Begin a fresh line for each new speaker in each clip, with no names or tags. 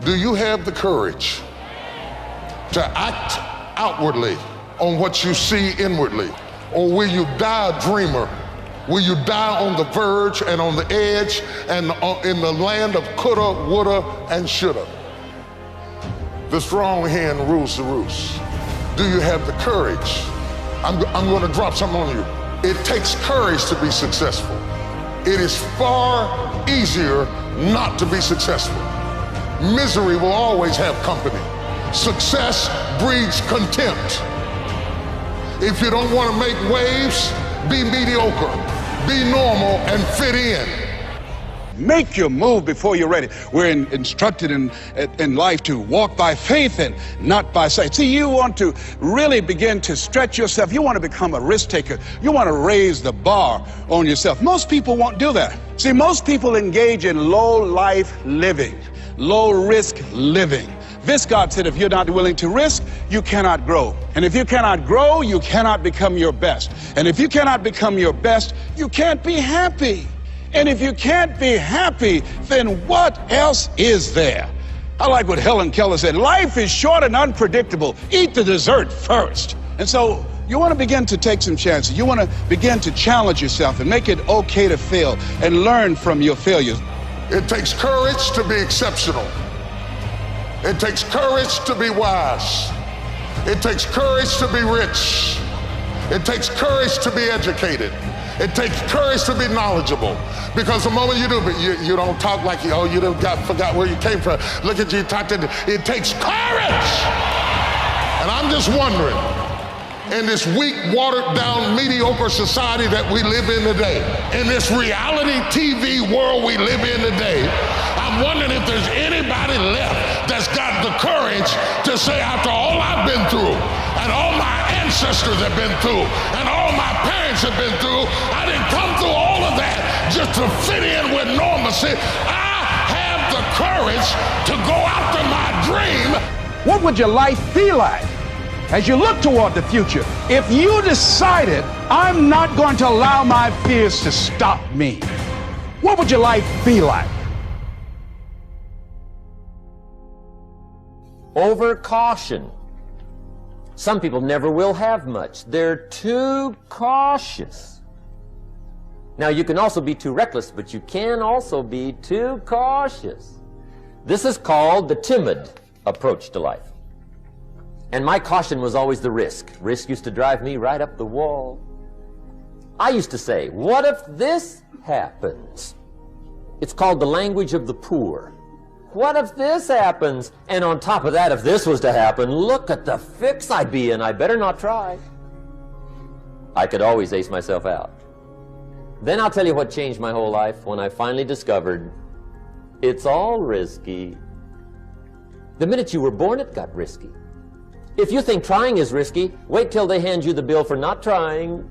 Do you have the courage to act outwardly on what you see inwardly? Or will you die a dreamer? Will you die on the verge and on the edge and in the land of coulda, woulda, and shoulda? The strong hen rules the roost. Do you have the courage? I'm going to drop something on you. It takes courage to be successful. It is far easier not to be successful. Misery will always have company. Success breeds contempt. If you don't want to make waves, be mediocre, be normal, and fit in.
Make your move before you're ready. We're instructed in life to walk by faith and not by sight. See, you want to really begin to stretch yourself. You want to become a risk taker. You want to raise the bar on yourself. Most people won't do that. See, most people engage in low life living, low risk living. Viscott said, if you're not willing to risk, you cannot grow. And if you cannot grow, you cannot become your best. And if you cannot become your best, you can't be happy. And if you can't be happy, then what else is there? I like what Helen Keller said, life is short and unpredictable. Eat the dessert first. And so you want to begin to take some chances. You want to begin to challenge yourself and make it okay to fail and learn from your failures.
It takes courage to be exceptional. It takes courage to be wise. It takes courage to be rich. It takes courage to be educated. It takes courage to be knowledgeable. Because the moment you do, but you don't talk like, oh, you forgot where you came from. Look at you, it takes courage. And I'm just wondering, in this weak, watered down, mediocre society that we live in today, in this reality TV world we live in today, I'm wondering if there's anybody left that's got the courage to say, after all I've been through, and all my ancestors have been through, and all my parents have been through, I didn't come through all of that just to fit in with normalcy. I have the courage to go after my dream.
What would your life be like as you look toward the future if you decided, I'm not going to allow my fears to stop me? What would your life be like?
Over caution. Some people never will have much. They're too cautious. Now, you can also be too reckless, but you can also be too cautious. This is called the timid approach to life. And my caution was always the risk. Risk used to drive me right up the wall. I used to say, what if this happens? It's called the language of the poor. What if this happens? And on top of that, if this was to happen, look at the fix I'd be in. I better not try. I could always ace myself out. Then I'll tell you what changed my whole life when I finally discovered it's all risky. The minute you were born, it got risky. If you think trying is risky, wait till they hand you the bill for not trying.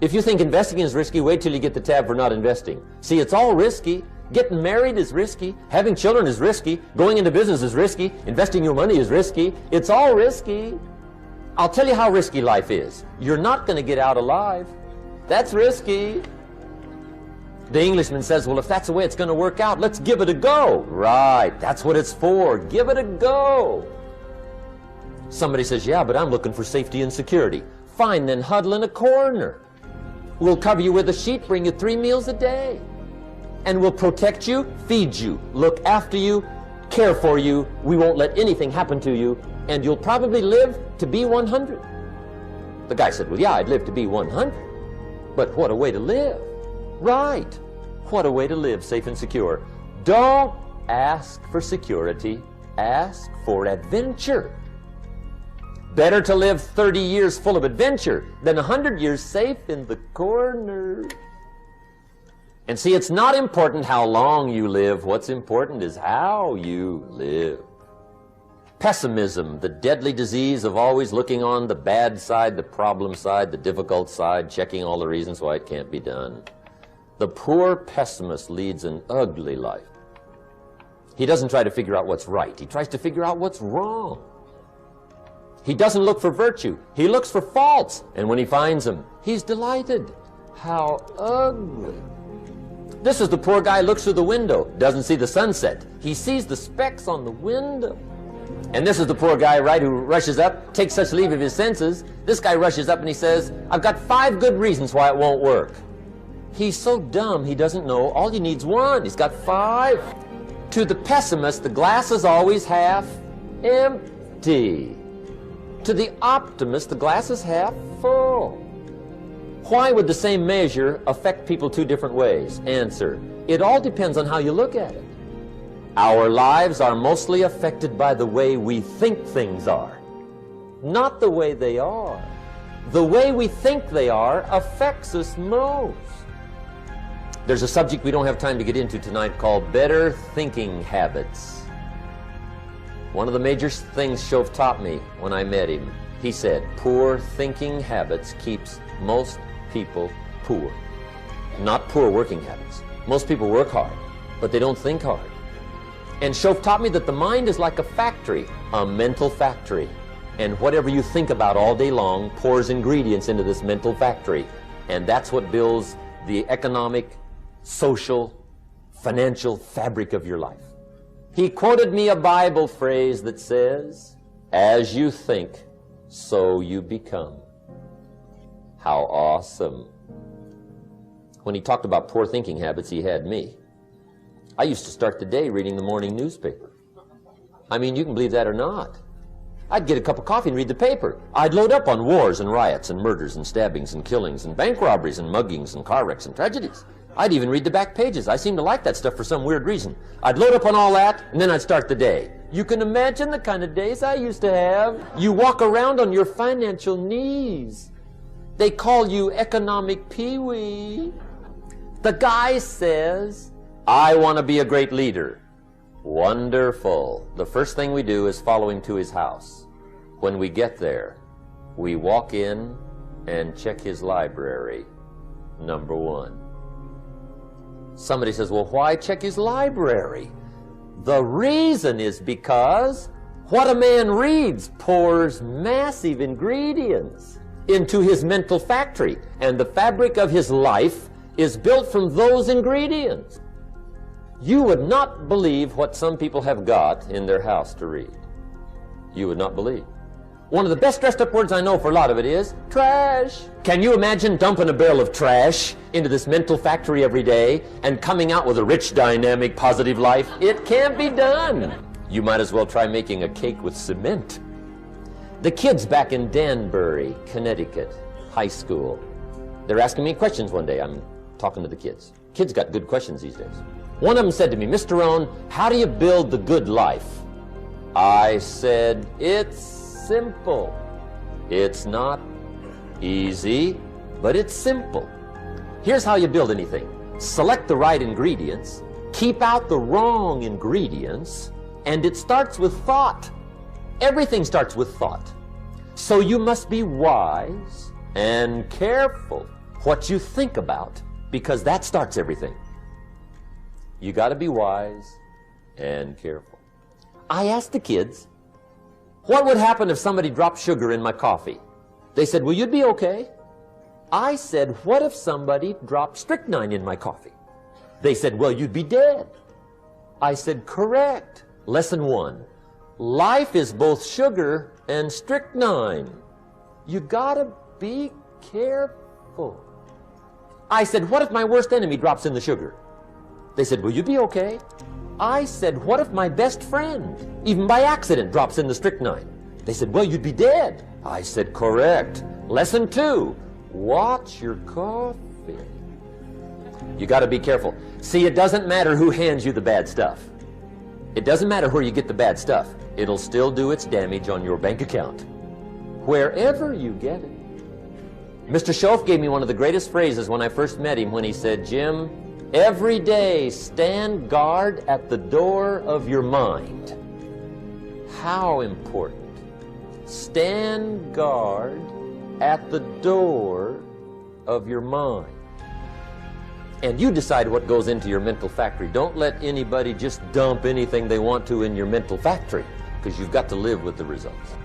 If you think investing is risky, wait till you get the tab for not investing. See, it's all risky. Getting married is risky. Having children is risky. Going into business is risky. Investing your money is risky. It's all risky. I'll tell you how risky life is. You're not going to get out alive. That's risky. The Englishman says, well, if that's the way it's going to work out, let's give it a go. Right, that's what it's for. Give it a go. Somebody says, yeah, but I'm looking for safety and security. Fine, then huddle in a corner. We'll cover you with a sheet, bring you 3 meals a day. And we'll protect you, feed you, look after you, care for you. We won't let anything happen to you, and you'll probably live to be 100. The guy said, well, yeah, I'd live to be 100. But what a way to live. Right. What a way to live, safe and secure. Don't ask for security. Ask for adventure. Better to live 30 years full of adventure than 100 years safe in the corner. And see, it's not important how long you live. What's important is how you live. Pessimism, the deadly disease of always looking on the bad side, the problem side, the difficult side, checking all the reasons why it can't be done. The poor pessimist leads an ugly life. He doesn't try to figure out what's right. He tries to figure out what's wrong. He doesn't look for virtue. He looks for faults. And when he finds them, he's delighted. How ugly. This is the poor guy looks through the window, doesn't see the sunset. He sees the specks on the window. And this is the poor guy, right, who rushes up, takes such leave of his senses. This guy rushes up and he says, I've got 5 good reasons why it won't work. He's so dumb he doesn't know all he needs 1. He's got 5. To the pessimist, the glass is always half empty. To the optimist, the glass is half full. Why would the same measure affect people 2 different ways? Answer, it all depends on how you look at it. Our lives are mostly affected by the way we think things are, not the way they are. The way we think they are affects us most. There's a subject we don't have time to get into tonight called better thinking habits. One of the major things Shoaff taught me when I met him, he said, poor thinking habits keeps most people poor. Not poor working habits. Most people work hard, but they don't think hard. And Shoaff taught me that the mind is like a factory, a mental factory. And whatever you think about all day long pours ingredients into this mental factory. And that's what builds the economic, social, financial fabric of your life. He quoted me a Bible phrase that says, as you think, so you become. How awesome. When he talked about poor thinking habits, he had me. I used to start the day reading the morning newspaper. I mean, you can believe that or not. I'd get a cup of coffee and read the paper. I'd load up on wars and riots and murders and stabbings and killings and bank robberies and muggings and car wrecks and tragedies. I'd even read the back pages. I seem to like that stuff for some weird reason. I'd load up on all that, and then I'd start the day. You can imagine the kind of days I used to have. You walk around on your financial knees. They call you economic peewee. The guy says, I want to be a great leader. Wonderful. The first thing we do is follow him to his house. When we get there, we walk in and check his library. Number 1. Somebody says, well, why check his library? The reason is because what a man reads pours massive ingredients into his mental factory, and the fabric of his life is built from those ingredients. You would not believe what some people have got in their house to read. You would not believe. One of the best dressed up words I know for a lot of it is trash. Can you imagine dumping a barrel of trash into this mental factory every day and coming out with a rich, dynamic, positive life? It can't be done. You might as well try making a cake with cement. The kids back in Danbury, Connecticut, high school, they're asking me questions one day. I'm talking to the kids. Kids got good questions these days. One of them said to me, Mr. Rohn, how do you build the good life? I said, it's simple. It's not easy, but it's simple. Here's how you build anything. Select the right ingredients, keep out the wrong ingredients, and it starts with thought. Everything starts with thought. So you must be wise and careful what you think about, because that starts everything. You got to be wise and careful. I asked the kids, what would happen if somebody dropped sugar in my coffee? They said, well, you'd be okay. I said, what if somebody dropped strychnine in my coffee? They said, well, you'd be dead. I said, correct. Lesson 1. Life is both sugar and strychnine. You gotta be careful. I said, what if my worst enemy drops in the sugar? They said, will you be okay? I said, what if my best friend, even by accident, drops in the strychnine? They said, well, you'd be dead. I said, correct. Lesson 2, watch your coffee. You gotta be careful. See, it doesn't matter who hands you the bad stuff. It doesn't matter where you get the bad stuff. It'll still do its damage on your bank account, wherever you get it. Mr. Shoaff gave me one of the greatest phrases when I first met him, when he said, Jim, every day stand guard at the door of your mind. How important. Stand guard at the door of your mind. And you decide what goes into your mental factory. Don't let anybody just dump anything they want to in your mental factory, because you've got to live with the results.